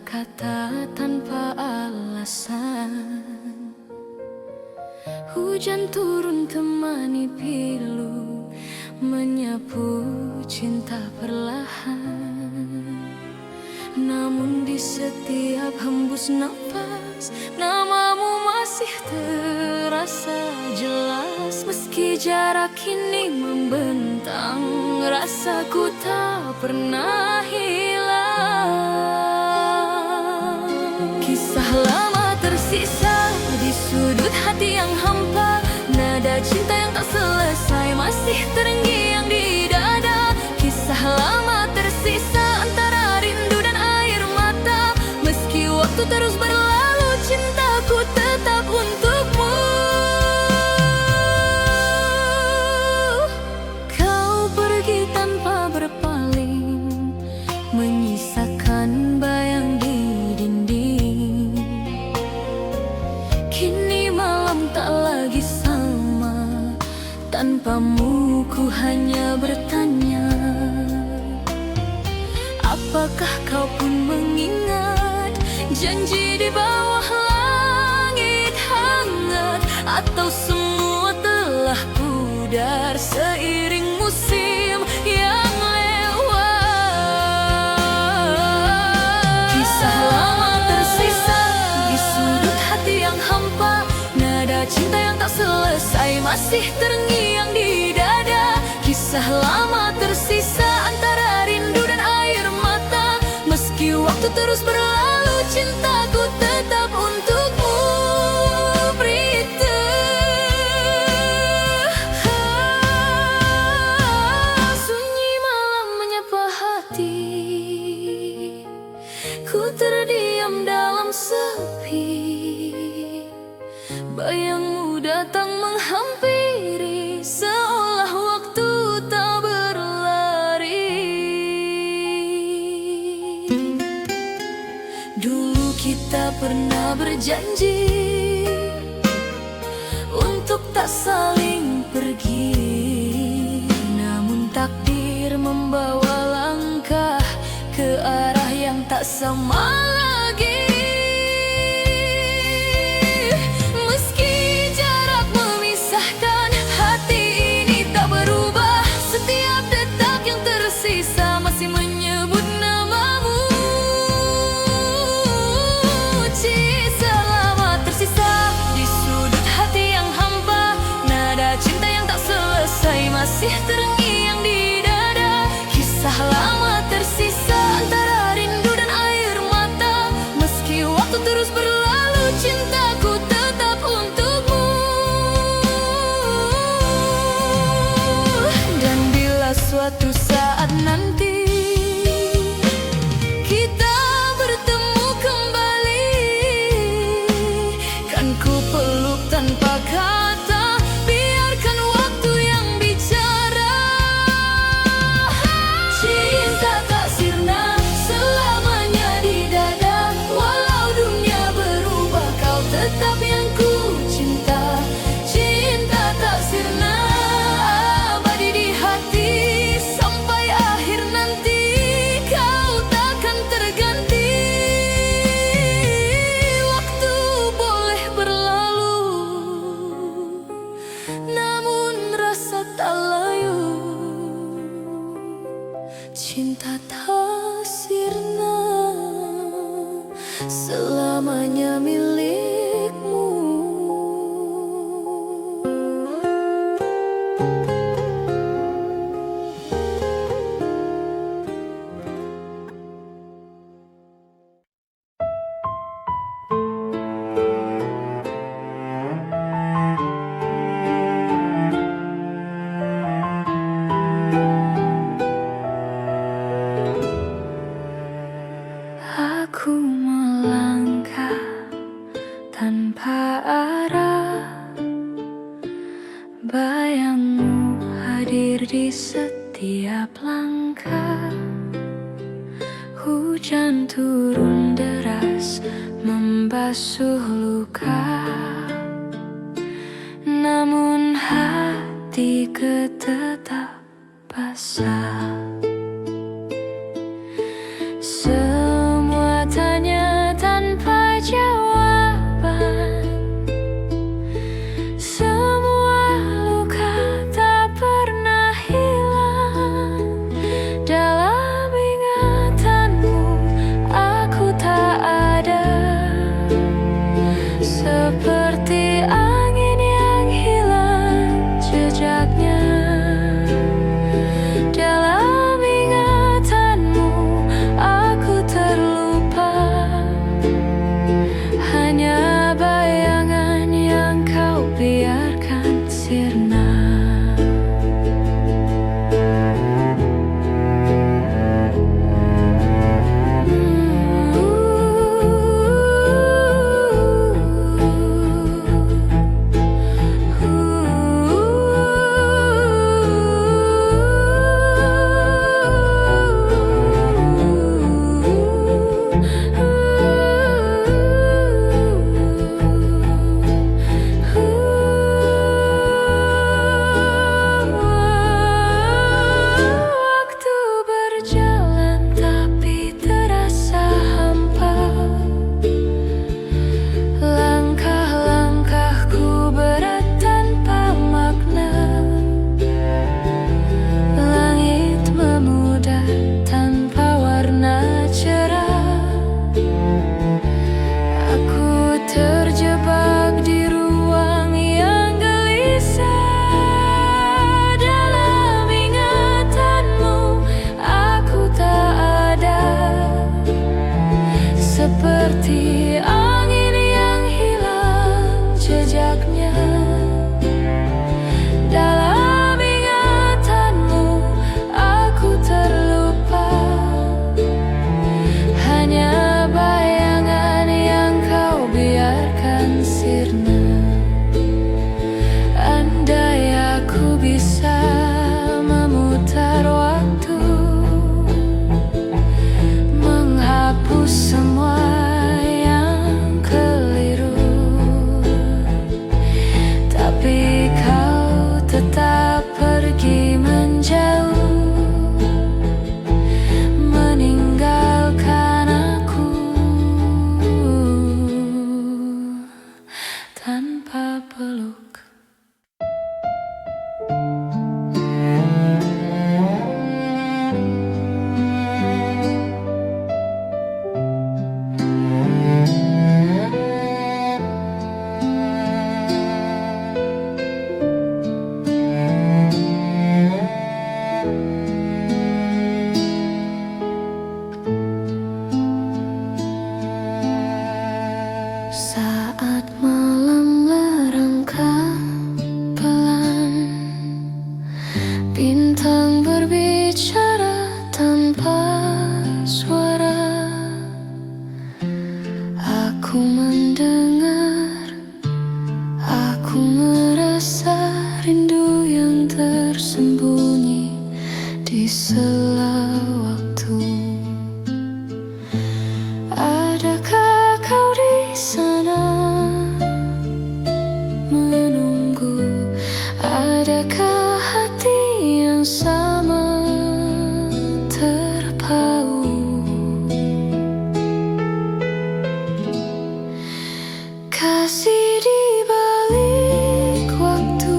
berkata tanpa alasan. Hujan turun temani pilu, menyapu cinta perlahan. Namun di setiap hembus nafas, namamu masih terasa jelas. Meski jarak kini membentang, rasaku tak pernah hilang. Kisah lama tersisa di sudut hati yang hampa, nada cinta yang tak selesai masih terngiang di dada. Kisah lama tersisa antara rindu dan air mata. Meski waktu terus berlalu, cintaku tetap untukmu. Kau pergi tanpa berpaling, menyisakan bayang di dinding. Kini malam tak lagi sama, tanpamu ku hanya bertanya. Apakah kau pun mengingat janji di bawah langit hangat? Atau semua telah pudar seiring musim yang lewat? Kisah lama tersisa di sudut hati yang hampa, nada cinta yang tak selesai masih terngiang di dada. Kisah lama tersisa antara rindu dan air mata. Meski waktu terus berlalu, cintaku tetap untukmu, Prita. Sunyi malam menyapa hati, ku terdiam dalam sepi. Bayangmu datang menghampiri, seolah waktu tak berlari. Dulu kita pernah berjanji untuk tak saling pergi, namun takdir membawa langkah ke arah yang tak sama lagi. Meski jarak memisahkan, hati ini tak berubah. Setiap detak yang tersisa masih menyebut namamu. Kisah lama tersisa di sudut hati yang hampa, nada cinta yang tak selesai masih terngiang di dada. Kisah lama tersisa antara rindu dan air mata. Meski waktu terus berlalu, cintaku tetap untukmu. Dan bila suatu saat nanti kita bertemu kembali, kan ku peluk tanpa kata, biarkan waktu yang bicara. Cinta tak sirna selamanya di dada. Walau dunia berubah, kau tetap yang ku cinta. Cinta tak sirna, abadi di hati. Sampai akhir nanti kau takkan terganti. Waktu boleh berlalu, namun rasa tak layu. Cinta tak sirna, selamanya milikmu. Aku melangkah tanpa arah, bayangmu hadir di setiap langkah. Hujan turun deras membasuh luka, namun hatiku tetap basah. Semua tanya jejaknya. Dalam ingatanmu aku terlupa, hanya bayangan yang kau biarkan sirna. Andai aku bisa memutar waktu, menghapus semua yang keliru, tapi kau tetap pergi menjauh, meninggalkan aku tanpa peluk. Saat malam merangkak pelan, bintang berbicara tanpa suara. Aku mendengar, aku merasa rindu yang tersembunyi di sela waktu. Adakah kau di sana menunggu? Adakah hati yang sama terpaut? Kasih di balik waktu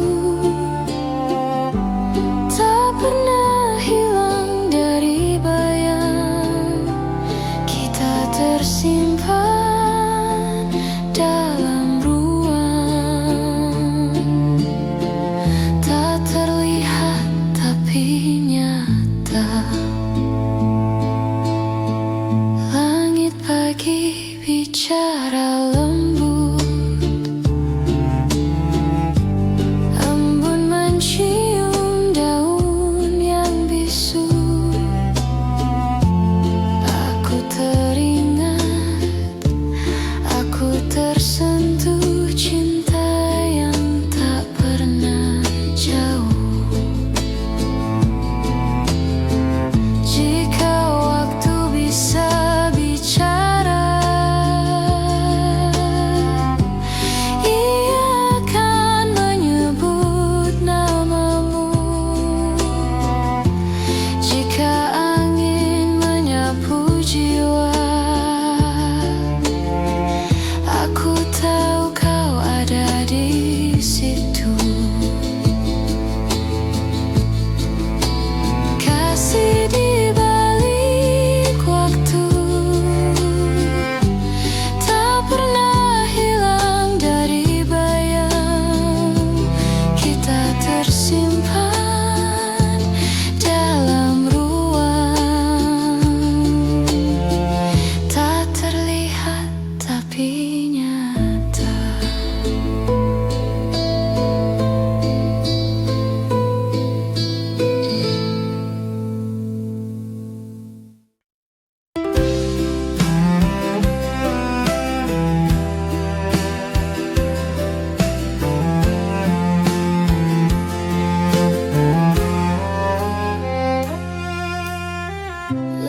tak pernah hilang dari bayang kita, tersimpan dalam ruang tak terlihat tapi nyata. Langit pagi bicara lembut, embun mencium daun yang bisu. Aku teringat, aku tersentuh cinta yang tak pernah jauh. Jika waktu bisa bicara, ia akan menyebut namamu. Jika angin menyapu jiwa, aku tahu kau ada di situ. Kasih di balik waktu tak pernah hilang dari bayang kita, tersimpan dalam ruang tak terlihat tapi nyata.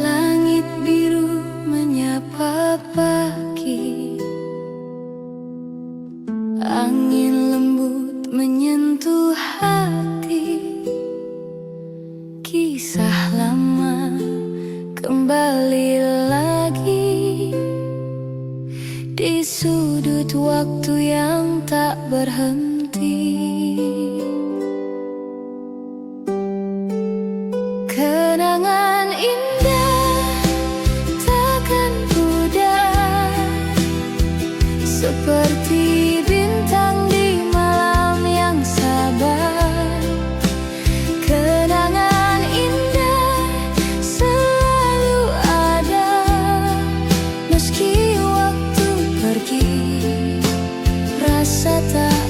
Langit biru menyapa pagi, angin lembut menyentuh hati. Kisah lama kembali lagi di sudut waktu yang tak berhenti. Kenangan indah takkan pudar, seperti bintang di malam yang sabar. Kenangan indah selalu ada, meski waktu pergi, rasa tak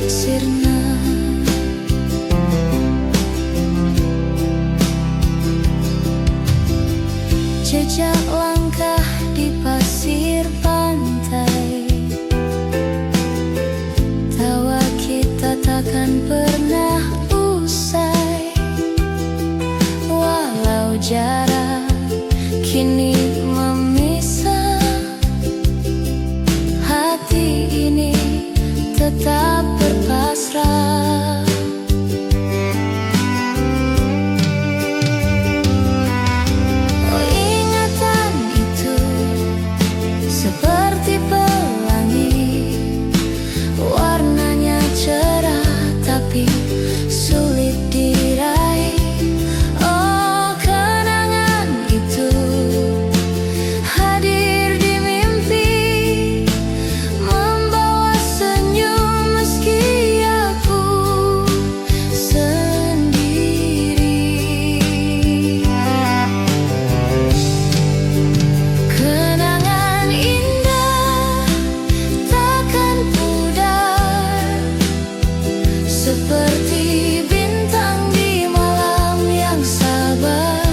seperti bintang di malam yang sabar.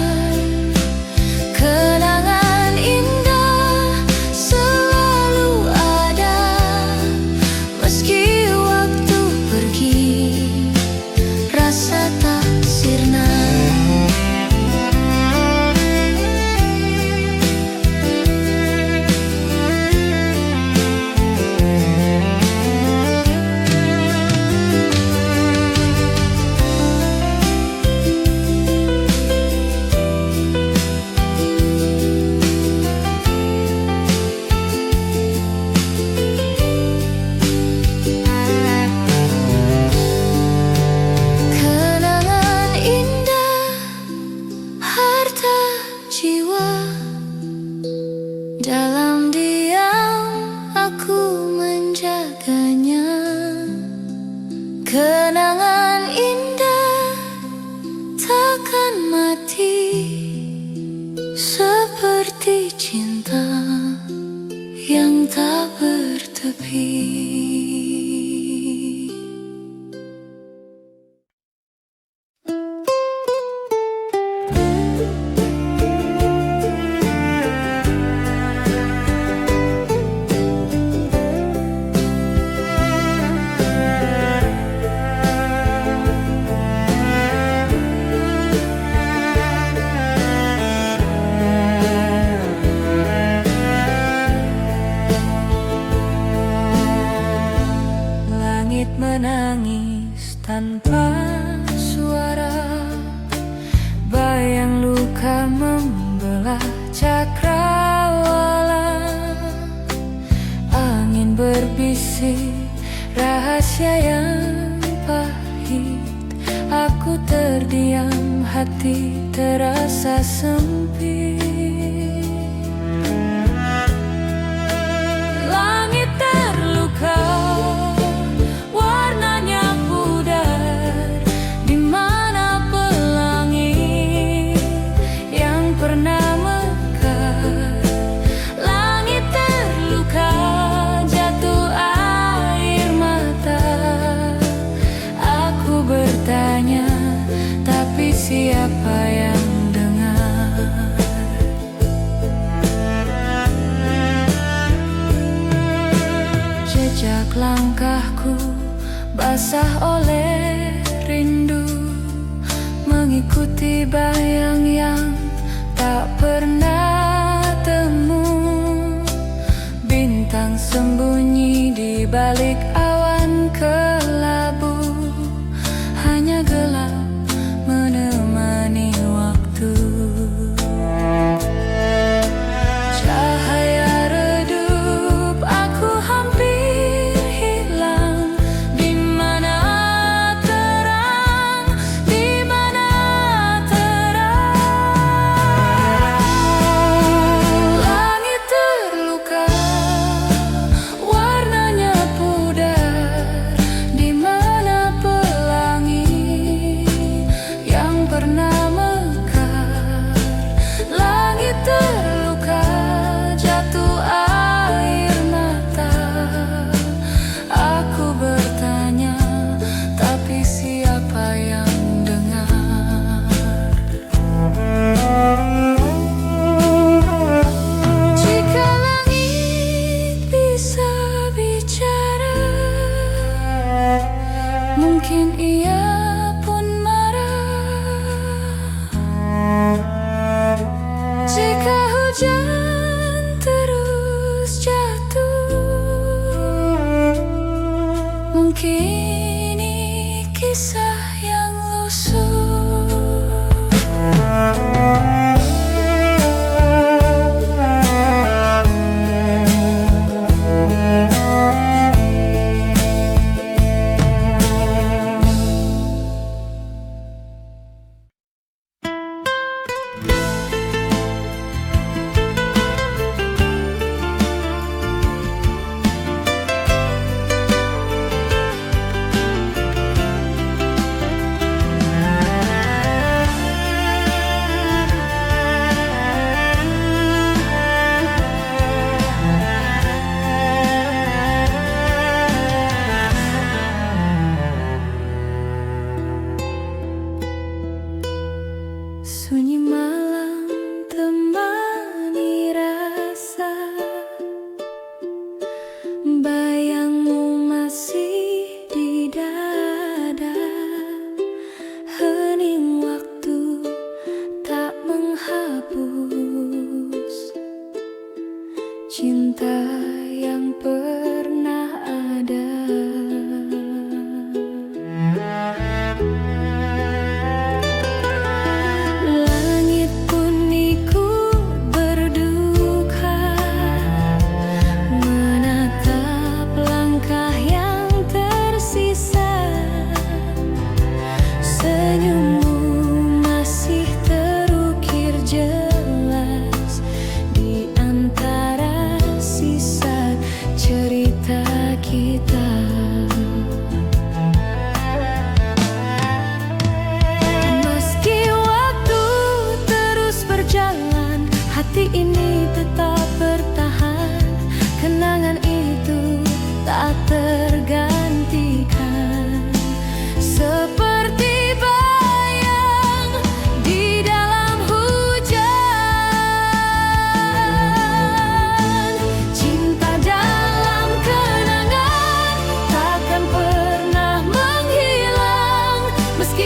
Kenangan indah selalu ada, meski waktu pergi, rasa tak sirna. Kenangan indah, harta jiwa. Dalam diam aku menjaganya. Kenangan indah takkan mati, seperti cinta yang tak bertepi. Langit menangis tanpa suara, bayang luka membelah cakrawala. Angin berbisik rahasia yang pahit, aku terdiam, hati terasa sempit. Langit terluka, warnanya pudar, di mana pelangi yang pernah mekar. Langit terluka, jatuh air mata. Aku bertanya, tapi siapa yang dengar? Jejak langkahku basah oleh rindu, mengikuti bayang yang tak pernah temu. Bintang sembunyi di balik awan kelabu, hanya gelap menemani waktu. Cahaya redup, aku hampir hilang. Di mana terang, di mana terang. Langit terluka, warnanya pudar, di mana pelangi yang pernah mekar. Langit terluka, jatuh air mata. Aku bertanya, tapi siapa yang dengar? Jika langit bisa bicara, mungkin ia pun marah. Jika hujan terus jatuh, mungkin ini kisah yang lusuh.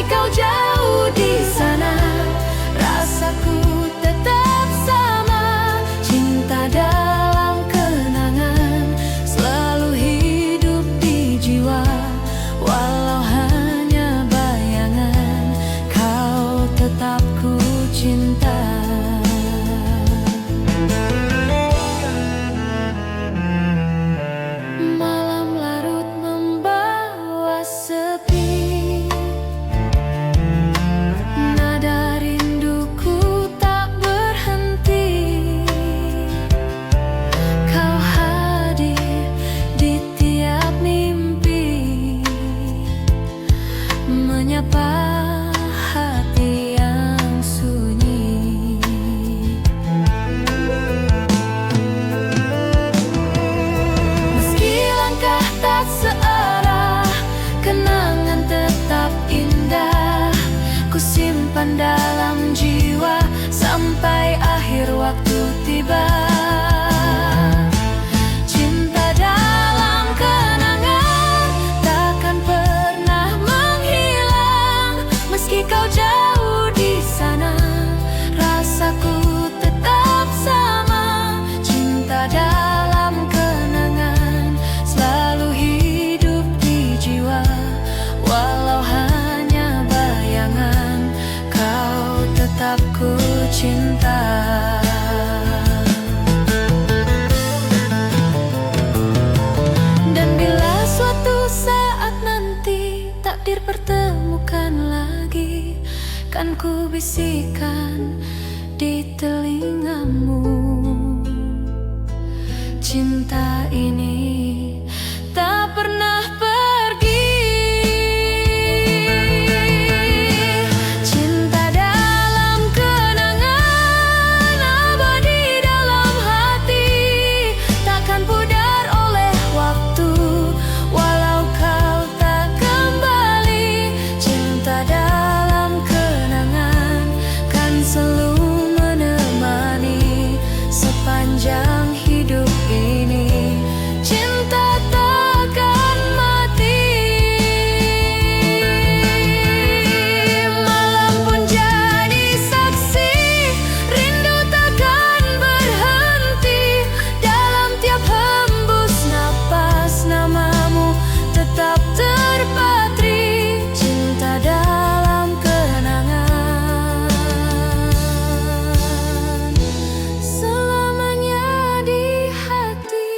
meski kau jauh di sana, rasaku tetap sama. Cinta dalam kenangan selalu hidup di jiwa, walau hanya bayangan, kau tetap ku cinta. Malam larut membawa sepi, nada rinduku tak berhenti. Kau hadir di tiap mimpi, menyapa hati yang sunyi. Meski langkah tak searah, kenangan tetap indah. Ku simpan dalam jiwa sampai akhir waktu tiba. Cinta dalam kenangan takkan pernah menghilang, meski kau jauh di sana, rasaku tetap sama. Cinta dalam kenangan selalu hidup di jiwa, walau hanya bayangan, kau tetap ku cinta. Dan bila suatu saat nanti takdir pertemukan lagi, kan ku bisikan di telingamu, cinta ini tak pernah pergi. Cinta dalam kenangan abadi dalam hati, takkan pudar oleh waktu, walau kau tak kembali. Cinta dalam kenangan kan selalu menemani sepanjang hidup ini. Cinta takkan mati. Malam pun jadi saksi, rindu takkan berhenti. Dalam tiap hembus napas namamu tetap terpatri. Cinta dalam kenangan selamanya di hati.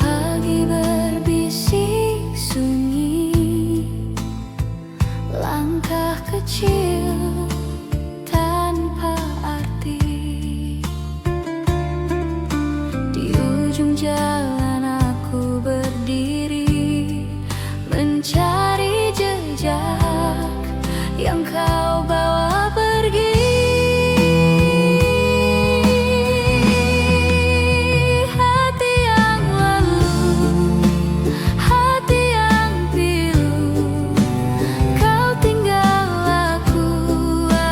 Pagi berbisik sunyi, langkah kecil tanpa arti. Di ujung jalan aku berdiri, mencari jejak yang kau bawa pergi. Hati yang lalu, hati yang pilu, kau tinggal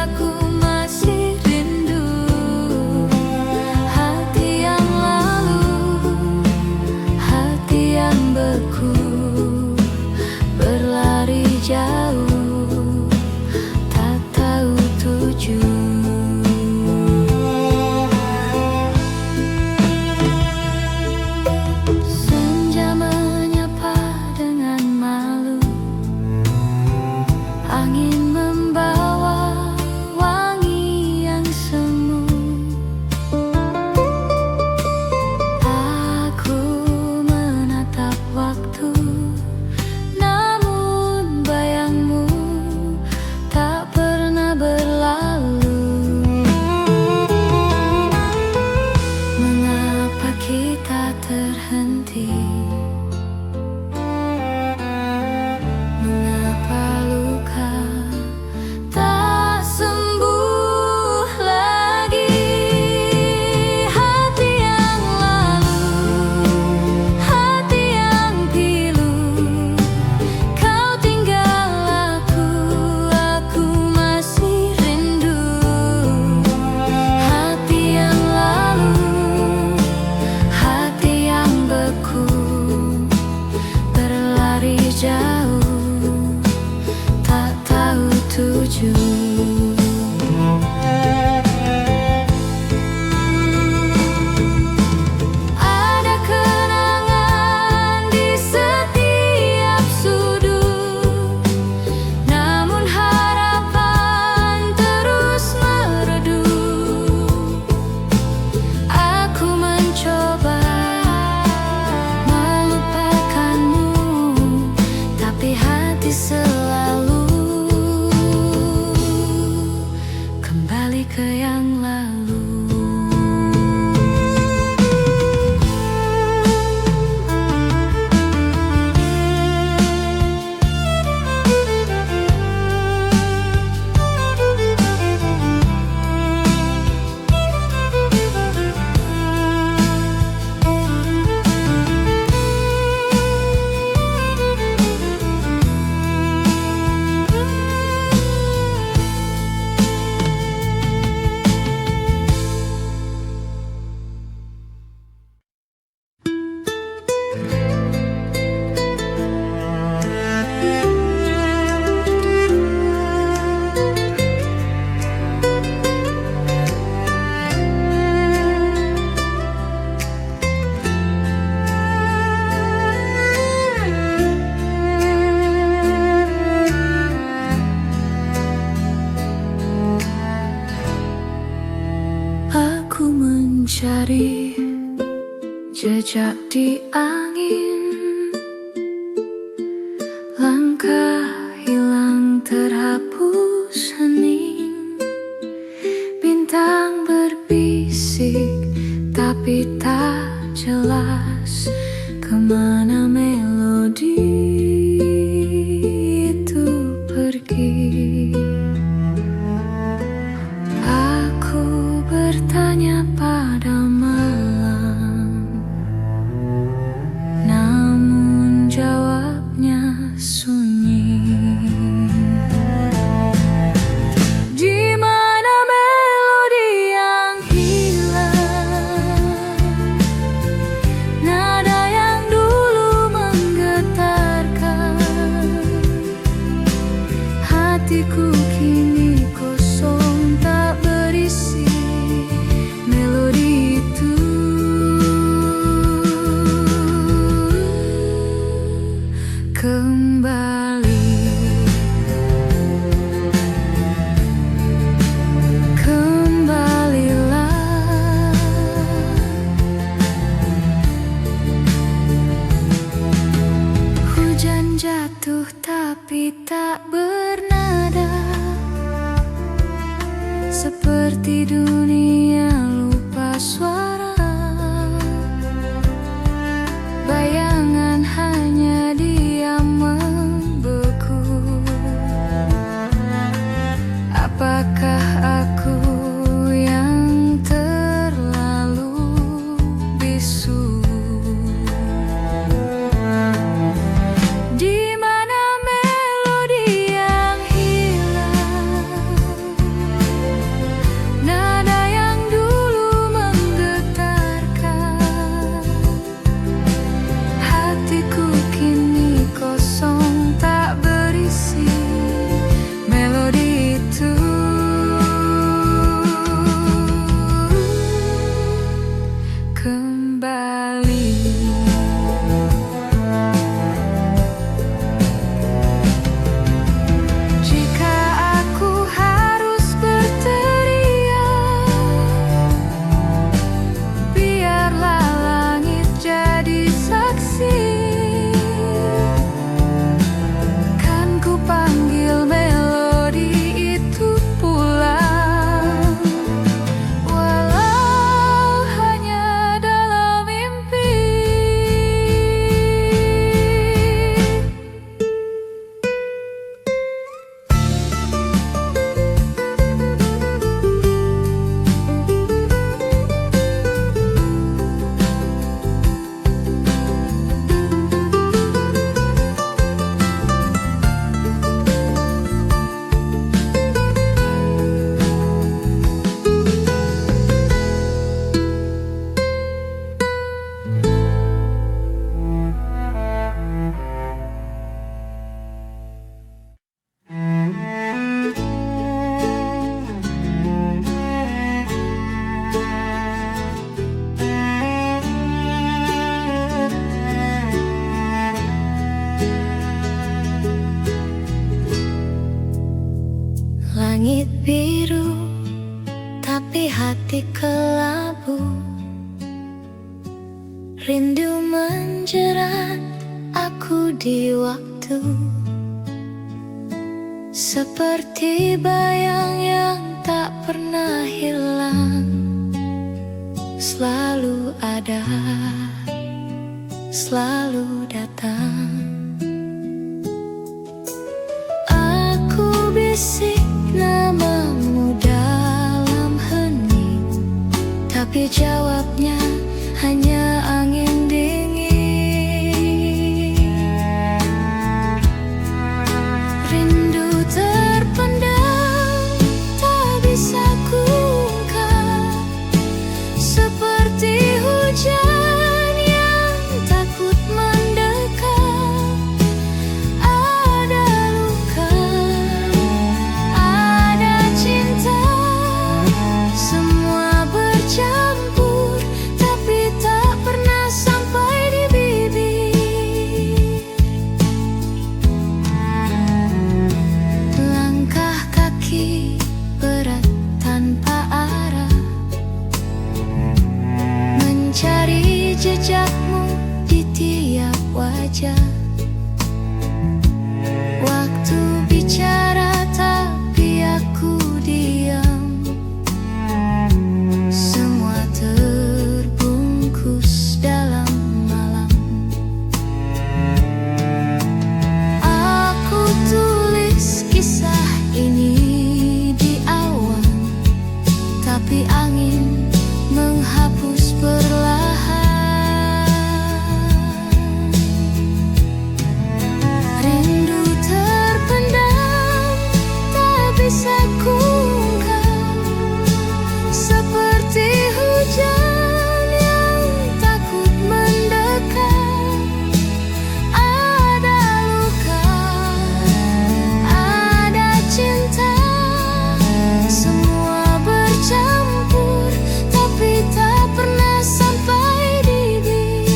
aku masih rindu. Hati yang lalu, hati yang beku, berlari jauh, tatap setuju. Ada kenangan di setiap sudut, namun harapan terus meredup. Aku mencoba melupakanmu, tapi hati selalu kembali ke yang lalu. Aku mencari jejak di angin, langkah hilang terhapus hening. Bintang berbisik tapi tak jelas kemana melodi itu pergi. Aku bertanya pada malam, namun jawabnya sunyi. Di mana melodi yang hilang, nada yang dulu menggetarkan hatiku kini kosong tak berisi melodi itu. Kembali, kembalilah. Hujan jatuh tapi tak bernada, seperti dunia lupa suara. Bayangan hanya diam membeku. Apakah aku yang terlalu bisu? Di mana melodi yang hilang, nada yang dulu menggetarkan Langit biru, tapi hati kelabu. Rindu menjerat aku di waktu, seperti bayang yang tak pernah hilang. Selalu ada, selalu datang. Aku bisik namamu dalam hening, tapi jawabnya hanya angin dingin. Rindu terpendam, tak bisa kuungkap, seperti hujan yang takut mendekat. Ada luka, ada cinta, semua bercampur, tapi tak pernah sampai di bibir. Langkah kaki berat tanpa arah, mencari jejakmu di tiap wajah. Waktu bicara tapi aku diam, semua terbungkus dalam malam. Aku tulis kisah ini di awan, tapi angin menghapus perlahan. Rindu terpendam, tak bisa kuungkap, seperti hujan yang takut mendekat. Ada luka, ada cinta, semua bercampur, tapi tak pernah sampai di bibir.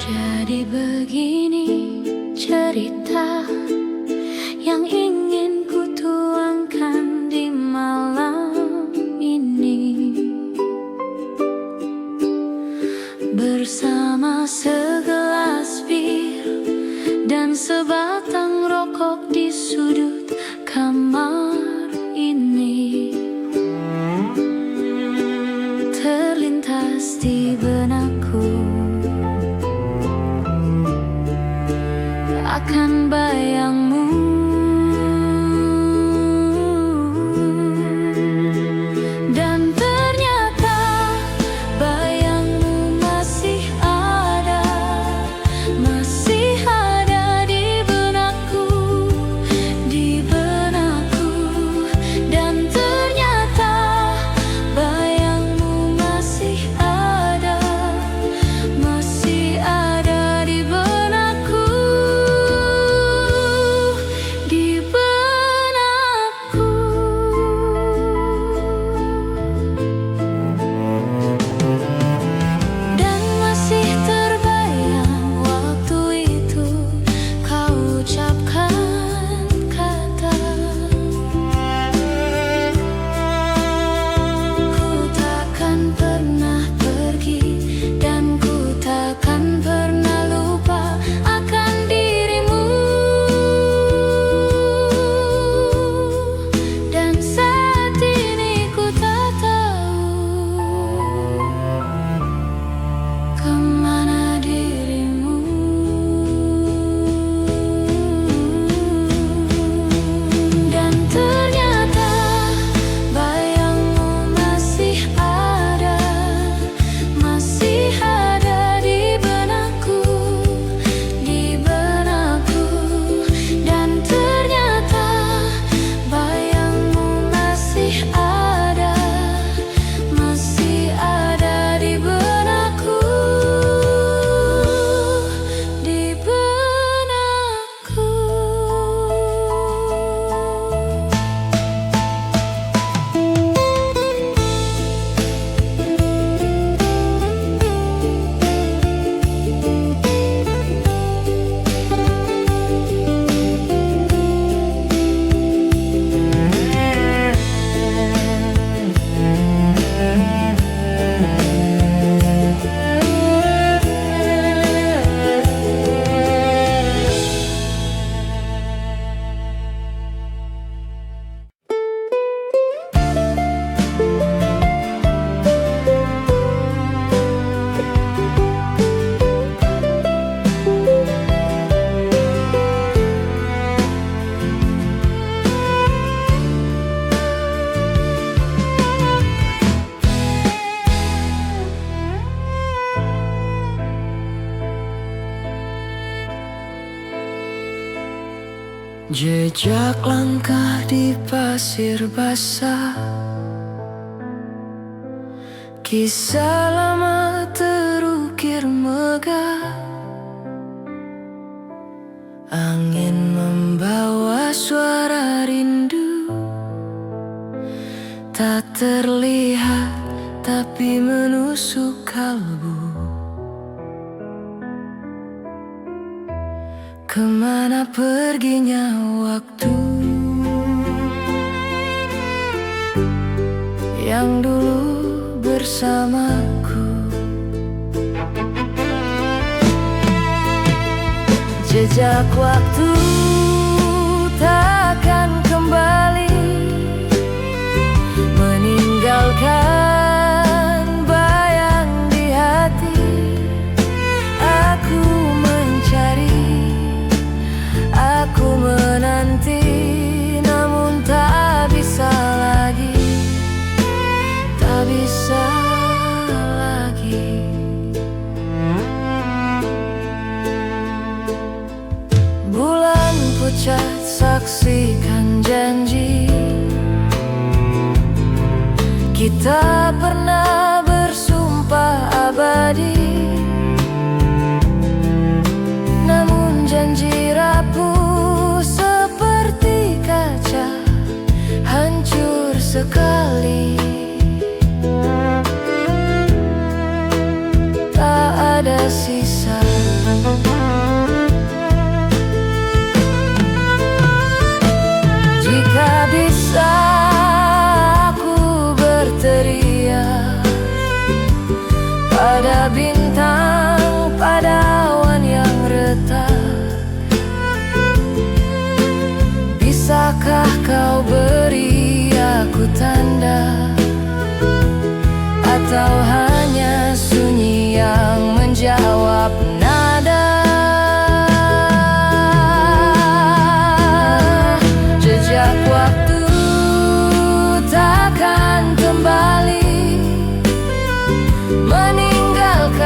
Jadi begini cerita yang ingin ku tuangkan di malam ini, bersama segelas bir dan sebatang rokok di sudut kamar ini. Terlintas di benakku akan bayangmu, dan ternyata bayangmu masih ada di benakku, dan ternyata bayangmu masih ada di benakku. Jejak langkah di pasir basah, kisah lama terukir megah. Angin membawa suara rindu, tak terlihat tapi menusuk kalbu. Kemana perginya waktu yang dulu bersamaku? Jejak waktu takkan kembali meninggalkan bayang di hati. Aku mencari, aku menanti, namun tak bisa lagi, tak bisa lagi. Bulan pucat saksikan janji kita pernah bersumpah abadi. Namun janji rapuh seperti kaca, hancur sekali. Tak ada sisa. Jika bisa aku berteriak pada bintang, pada awan yang retak, bisakah kau beri aku tanda, atau hanya sunyi yang menjawab nada? Jejak waktu takkan kembali meninggalkan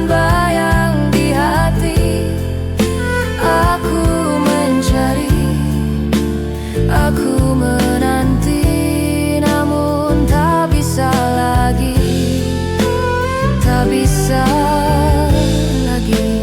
bayang di hati. Aku mencari, aku menanti, namun tak bisa lagi, tak bisa lagi.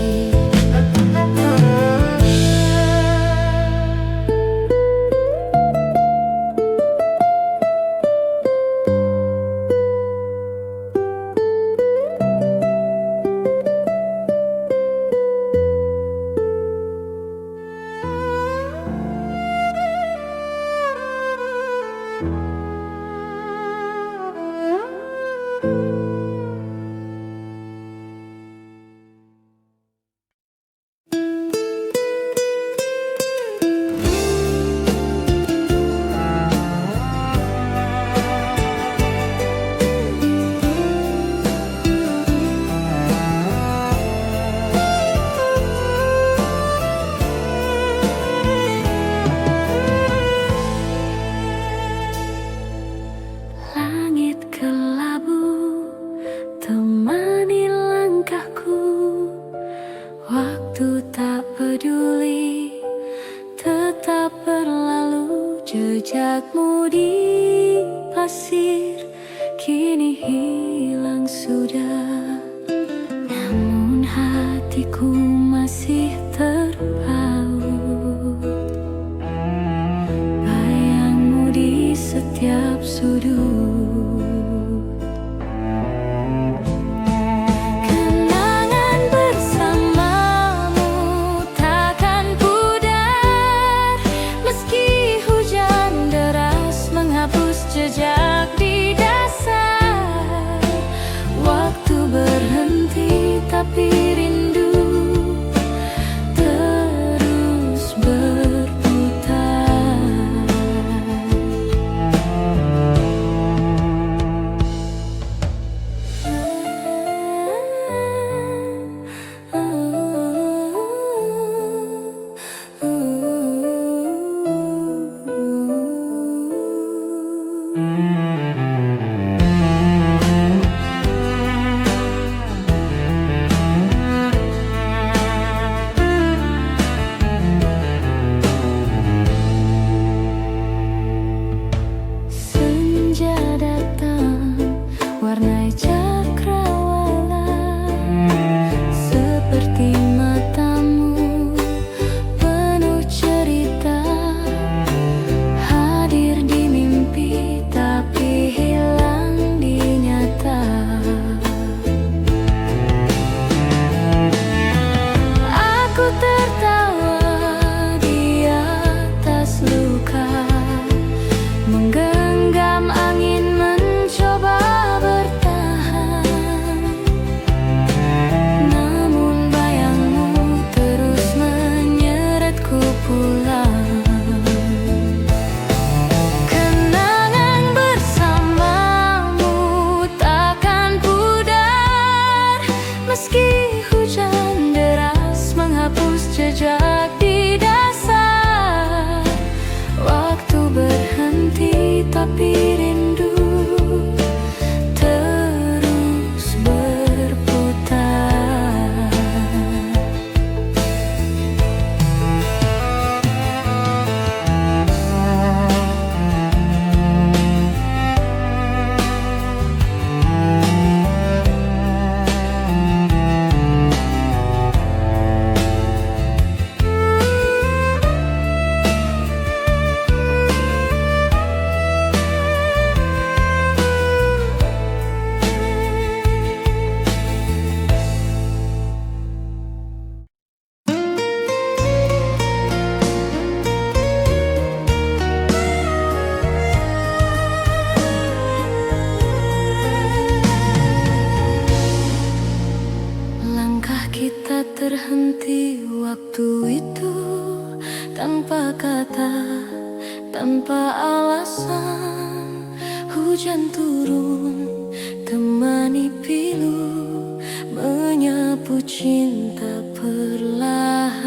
Jejakmu di pasir kini hilang sudah, namun hatiku masih terpaut. Bayangmu di setiap sudut. Jejak di dasar, waktu berhenti tapi rindu terus berputar. Meski hujan deras menghapus jejak di dasar, waktu berhenti tapi rindu terus berputar. Kita terhenti waktu itu tanpa kata, tanpa alasan. Hujan turun, temani pilu, menyapu cinta perlahan.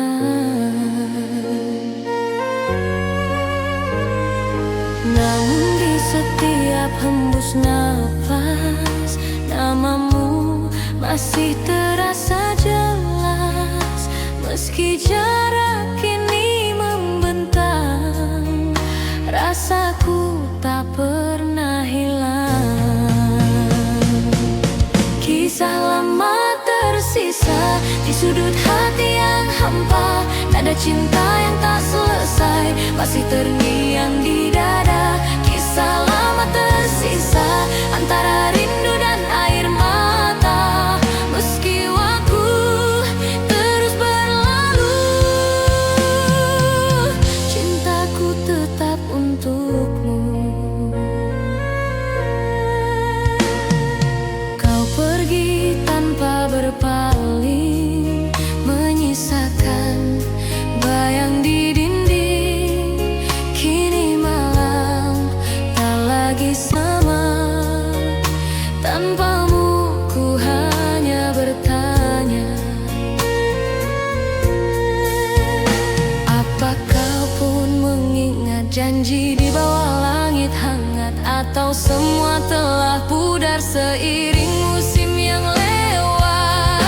Namun di setiap hembus nafas, namamu masih terasa jelas. Meski jarak kini membentang, rasaku tak pernah hilang. Kisah lama tersisa di sudut hati yang hampa. Nada cinta yang tak selesai masih terngiang di dada. Kisah lama tersisa antara rindu dan air mata. Meski waktu terus berlalu, cintaku tetap untukmu. Kau pergi tanpa berpaling, menyisakan bayang di dinding. Kini malam tak lagi sama. Tanpamu ku hanya bertanya, apa kau pun mengingat janji di bawah langit hangat? Atau semua telah pudar seiring musim yang lewat?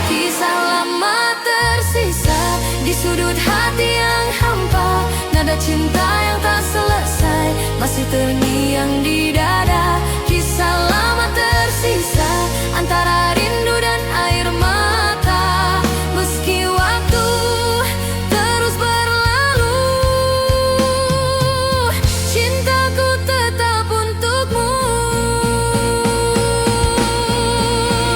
Kisah lama tersisa di sudut hati yang hampa. Nada cinta yang tak selesai masih terngiang di dada. Kisah lama tersisa antara rindu dan air mata. Meski waktu terus berlalu, cintaku tetap untukmu.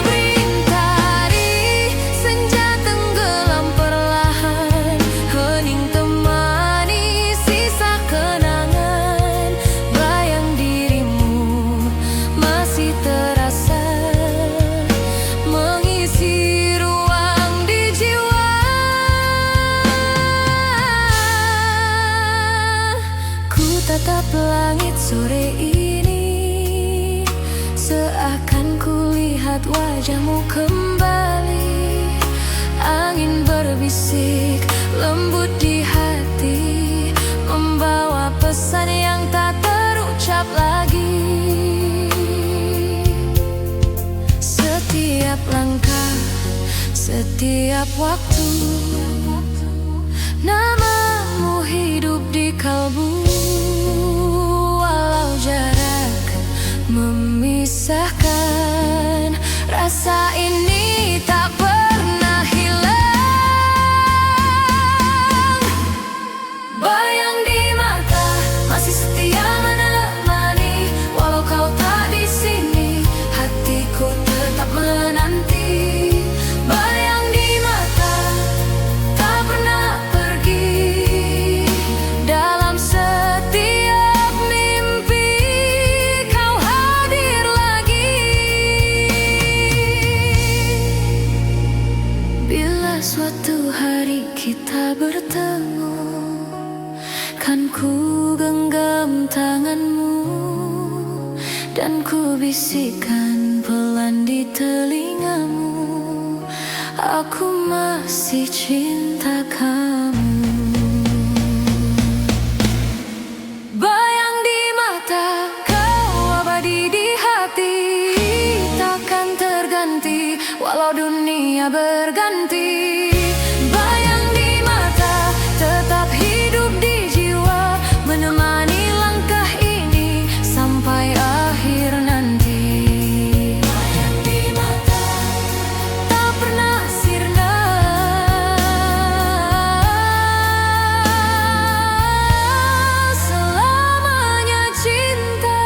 Berintari senja tenggelam perlahan, hening temani sisa kenangan. Bayang dirimu masih terasa mengisi ruang di jiwa. Ku tatap langit sore ini, seakan kulihat wajahmu kembali. Angin berbisik lembut di hati, membawa pesan yang tak terucap lagi. Setiap langkah, setiap waktu, namamu hidup di kalbu. Walau jarak memisahkan, rasa ini tak pernah hilang. Bayang di mata masih setia menemani. Walau kau tak di sini, hatiku tetap menanti. Bayang di mata tak pernah pergi. Dalam setiap mimpi kau hadir lagi. Bila suatu hari kita bertemu, kan ku genggam tanganmu dan ku bisikan pelan di telingamu, aku masih cinta kamu. Bayang di mata, kau abadi di hati, takkan terganti walau dunia berganti. Bayang di mata, tetap hidup di jiwa, menemani langkah ini sampai akhir nanti. Bayang di mata, tak pernah sirna, selamanya cinta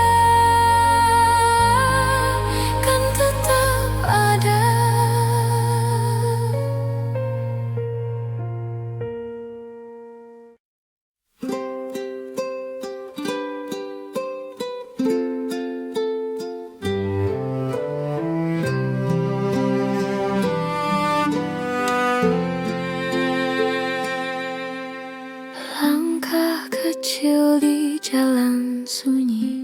kan tetap ada. Langkah kecil di jalan sunyi,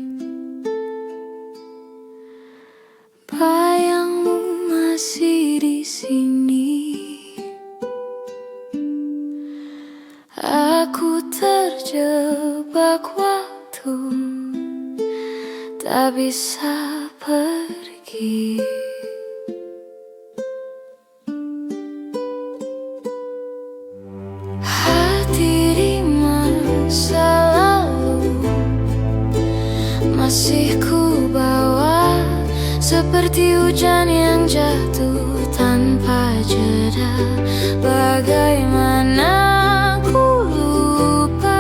bayangmu masih di sini. Aku terjebak waktu, tak bisa pergi. Hati di masa lalu masih ku bawa, seperti hujan yang jatuh tanpa jeda. Bagaimana ku lupakan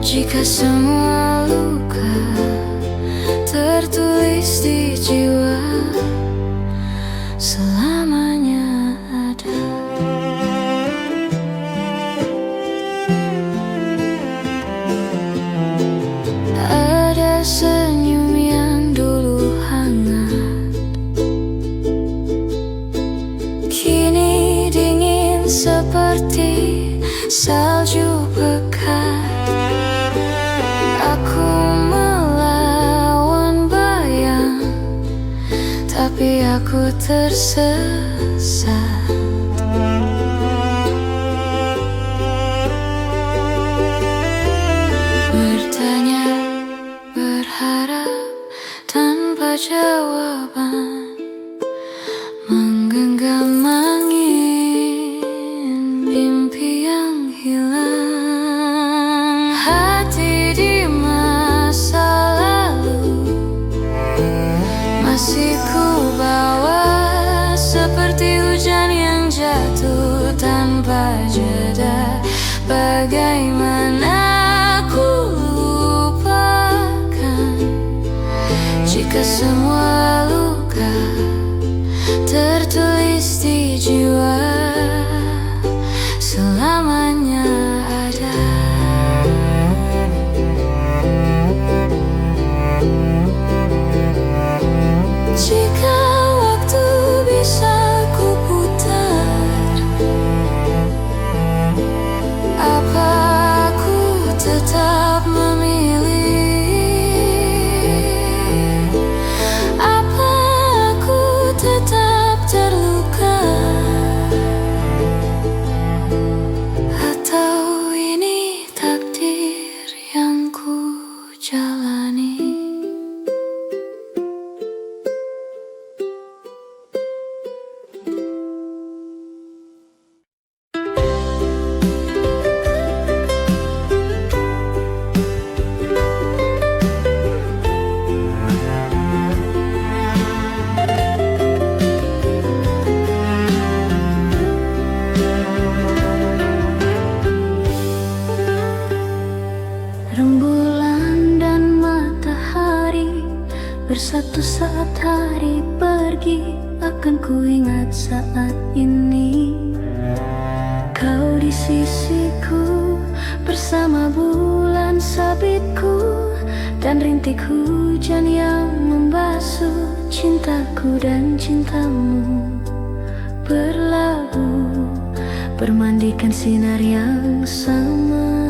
jika semua luka tertulis di jiwa selamanya ada. Ada senyum yang dulu hangat, kini dingin seperti salju pekat. Aku melawan bayang, tapi aku tersesat. Bertanya, berharap tanpa jawaban, menggenggam angin mimpi yang hilang. Hati di masa lalu masih ku bawa, seperti hujan yang jatuh tanpa jeda. Bagaimana ku lupakan jika semua luka tertulis di jiwa selamanya ada. Jika waktu bisa ku putar, apa aku tetap memilih? Apa aku tetap terluka? Atau ini takdir yang ku jalani? Rembulan dan matahari bersatu saat hari pergi, akan ku ingat saat ini. Kau di sisiku bersama bulan sabitku dan rintik hujan yang membasuh cintaku dan cintamu. Berlabuh bermandikan sinar yang sama.